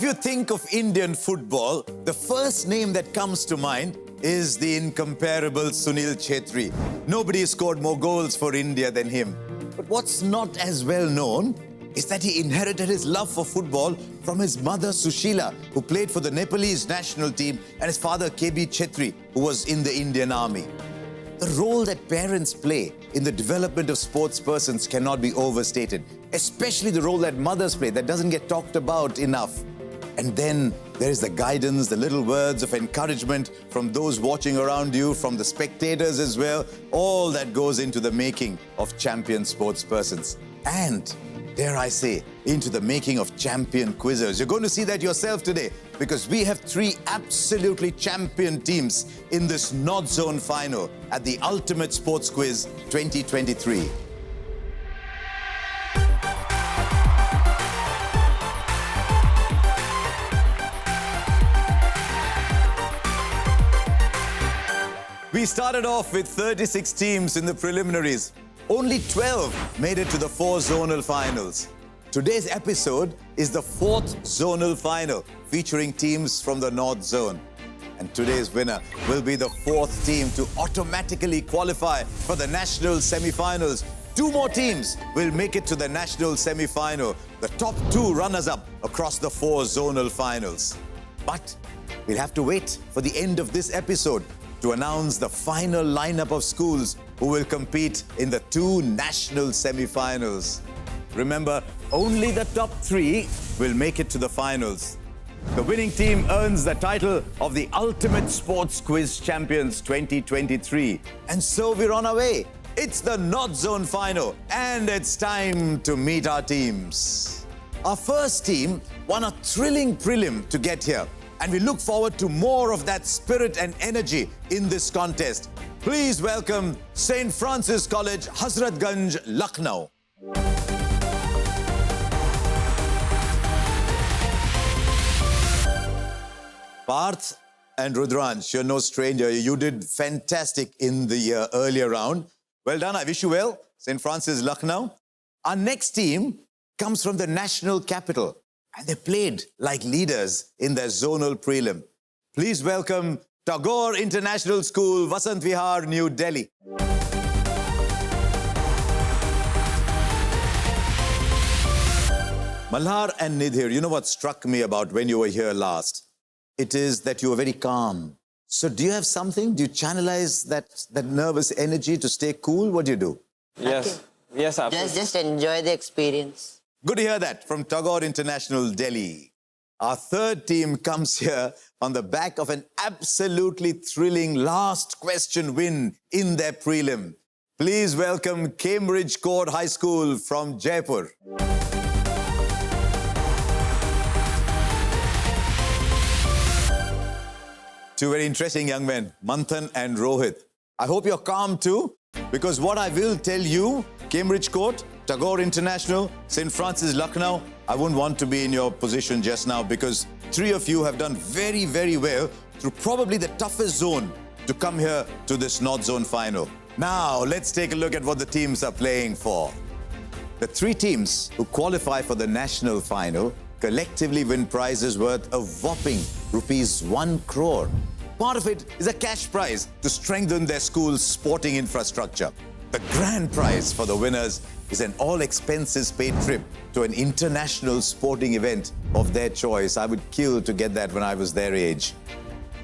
if you think of Indian football, the first name that comes to mind is the incomparable Sunil Chhetri. Nobody scored more goals for India than him. But what's not as well known is that he inherited his love for football from his mother Sushila, who played for the Nepalese national team, and his father KB Chhetri, who was in the Indian Army. The role that parents play in the development of sports persons cannot be overstated, especially the role that mothers play that doesn't get talked about enough. And then there is the guidance, the little words of encouragement from those watching around you, from the spectators as well. All that goes into the making of champion sports persons. And, dare I say, into the making of champion quizzers. You're going to see that yourself today, because we have 3 absolutely champion teams in this North Zone final at the Ultimate Sports Quiz 2023. We started off with 36 teams in the preliminaries. Only 12 made it to the 4 zonal finals. Today's episode is the 4th zonal final, featuring teams from the North Zone. And today's winner will be the 4th team to automatically qualify for the national semi-finals. 2 more teams will make it to the national semi-final, the top 2 runners-up across the 4 zonal finals. But we'll have to wait for the end of this episode to announce the final lineup of schools who will compete in the 2 national semi-finals. Remember, only the top 3 will make it to the finals. The winning team earns the title of the Ultimate Sports Quiz Champions 2023. And so we're on our way. It's the North Zone final, and it's time to meet our teams. Our first team won a thrilling prelim to get here, and we look forward to more of that spirit and energy in this contest. Please welcome St. Francis College, Hazratganj, Lucknow. Parth and Rudransh, you're no stranger. You did fantastic in the earlier round. Well done, I wish you well. St. Francis, Lucknow. Our next team comes from the national capital, and they played like leaders in their zonal prelim. Please welcome Tagore International School, Vasant Vihar, New Delhi. Malhar and Nidhir, you know what struck me about when you were here last? It is that you were very calm. So do you have something? Do you channelize that nervous energy to stay cool? What do you do? Yes. Yes, absolutely. Just enjoy the experience. Good to hear that from Tagore International, Delhi. Our third team comes here on the back of an absolutely thrilling last question win in their prelim. Please welcome Cambridge Court High School from Jaipur. Two very interesting young men, Manthan and Rohit. I hope you're calm too, because what I will tell you, Cambridge Court, Tagore International, St. Francis, Lucknow, I wouldn't want to be in your position just now, because 3 of you have done very, very well through probably the toughest zone to come here to this North Zone final. Now, let's take a look at what the teams are playing for. The 3 teams who qualify for the national final collectively win prizes worth a whopping ₹1 crore. Part of it is a cash prize to strengthen their school's sporting infrastructure. The grand prize for the winners is an all-expenses-paid trip to an international sporting event of their choice. I would kill to get that when I was their age.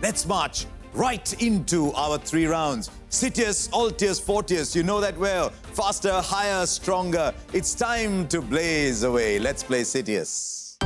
Let's march right into our 3 rounds. Citius, Altius, Fortius, you know that well. Faster, higher, stronger. It's time to blaze away. Let's play Citius.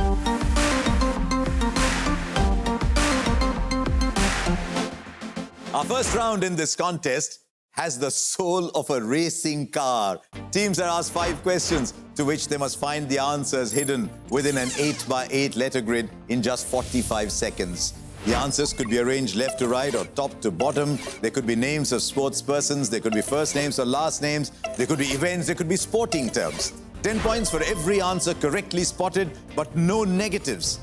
Our first round in this contest has the soul of a racing car. Teams are asked 5 questions to which they must find the answers hidden within an 8x8 letter grid in just 45 seconds. The answers could be arranged left to right or top to bottom. There could be names of sports persons. There could be first names or last names. There could be events. There could be sporting terms. 10 points for every answer correctly spotted, but no negatives.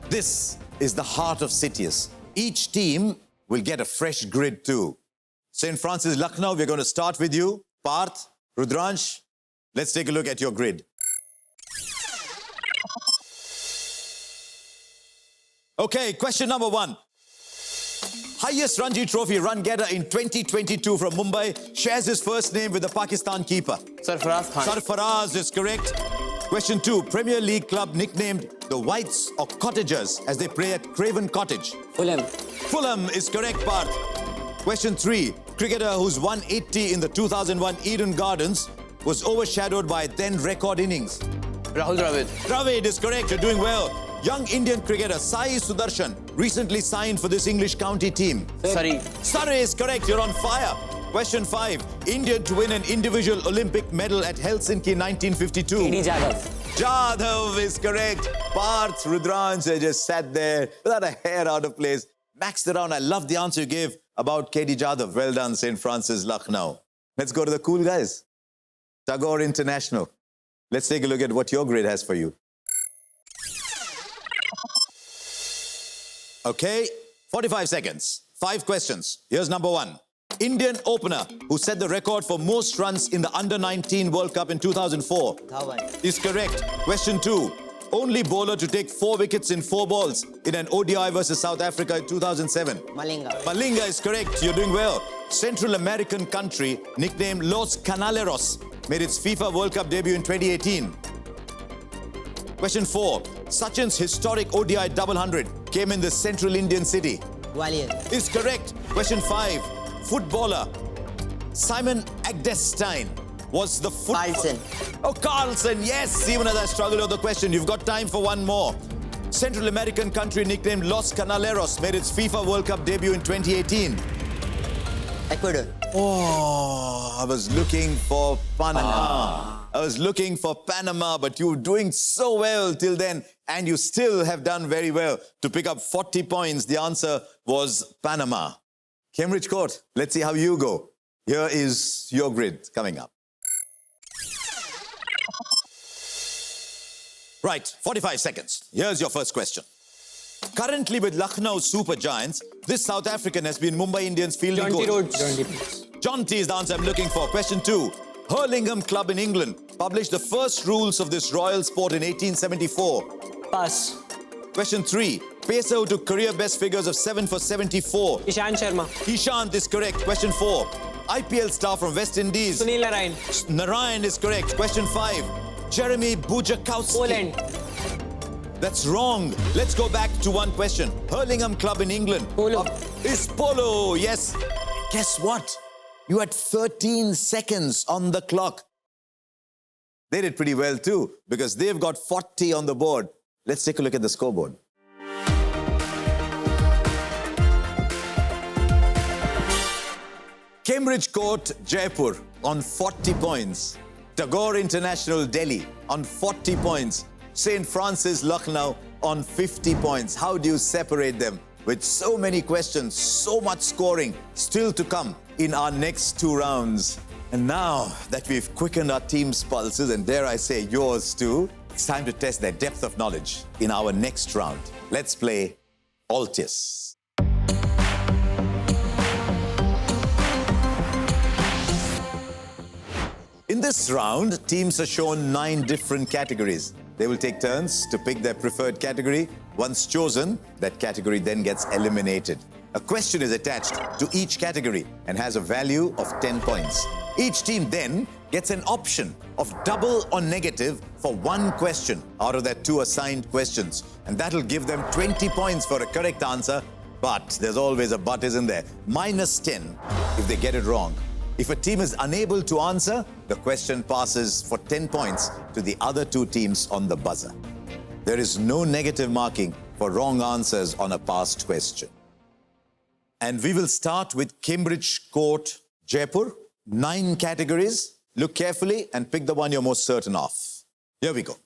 This is the heart of Citius. Each team will get a fresh grid too. St. Francis, Lucknow, we're going to start with you. Parth, Rudransh, let's take a look at your grid. Okay, question number 1. Highest Ranji Trophy run getter in 2022 from Mumbai shares his first name with the Pakistan keeper. Sarfaraz Khan. Sarfaraz is correct. Question 2. Premier League club nicknamed the Whites or Cottagers as they play at Craven Cottage. Fulham. Fulham is correct, Parth. Question 3. Cricketer whose 180 in the 2001 Eden Gardens was overshadowed by then record innings. Rahul Dravid. Dravid is correct. You're doing well. Young Indian cricketer Sai Sudarshan recently signed for this English county team. Surrey. Surrey is correct. You're on fire. Question 5. Indian to win an individual Olympic medal at Helsinki 1952. KD Jadhav. Jadhav is correct. Parth, Rudransh, they just sat there without a hair out of place. Maxed around. I love the answer you gave about KD Jadhav. Well done, St. Francis, Lucknow. Let's go to the cool guys. Tagore International. Let's take a look at what your grid has for you. Okay, 45 seconds. 5 questions. Here's number 1. Indian opener who set the record for most runs in the Under-19 World Cup in 2004. Dhawan. Is correct. Question 2. Only bowler to take 4 wickets in 4 balls in an ODI versus South Africa in 2007. Malinga. Malinga is correct. You're doing well. Central American country nicknamed Los Canaleros made its FIFA World Cup debut in 2018. Question 4. Sachin's historic ODI double 100 came in the central Indian city. Gwalior. Is correct. Question 5. Footballer Simon Agdestein was the Carlsen. Oh, Carlsen, yes. Even as I struggle with the question, you've got time for one more. Central American country nicknamed Los Canaleros made its FIFA World Cup debut in 2018. Ecuador. Oh, I was looking for Panama. I was looking for Panama, but you were doing so well till then, and you still have done very well to pick up 40 points. The answer was Panama. Cambridge Court, let's see how you go. Here is your grid coming up. Right, 45 seconds. Here's your first question. Currently with Lucknow Super Giants, this South African has been Mumbai Indians fielding coach. Jonty is the answer I'm looking for. Question 2. Hurlingham Club in England published the first rules of this royal sport in 1874. Pass. Question 3. Pacer who took career best figures of 7 for 74. Ishant Sharma. Ishant is correct. Question 4. IPL star from West Indies. Sunil Narayan. Narayan is correct. Question 5. Jeremy Bujakowski. Poland. That's wrong. Let's go back to one question. Hurlingham Club in England. Polo. Is Polo, yes. Guess what? You had 13 seconds on the clock. They did pretty well too, because they've got 40 on the board. Let's take a look at the scoreboard. Cambridge Court, Jaipur on 40 points. Tagore International, Delhi on 40 points. St. Francis, Lucknow on 50 points. How do you separate them? With so many questions, so much scoring still to come in our next 2 rounds. And now that we've quickened our team's pulses, and dare I say yours too, it's time to test their depth of knowledge in our next round. Let's play Altius. In this round, teams are shown 9 different categories. They will take turns to pick their preferred category. Once chosen, that category then gets eliminated. A question is attached to each category and has a value of 10 points. Each team then gets an option of double or negative for 1 question out of their 2 assigned questions. And that'll give them 20 points for a correct answer. But there's always a but, isn't there? Minus 10 if they get it wrong. If a team is unable to answer, the question passes for 10 points to the other 2 teams on the buzzer. There is no negative marking for wrong answers on a past question. And we will start with Cambridge Court, Jaipur. 9 categories. Look carefully and pick the one you're most certain of. Here we go.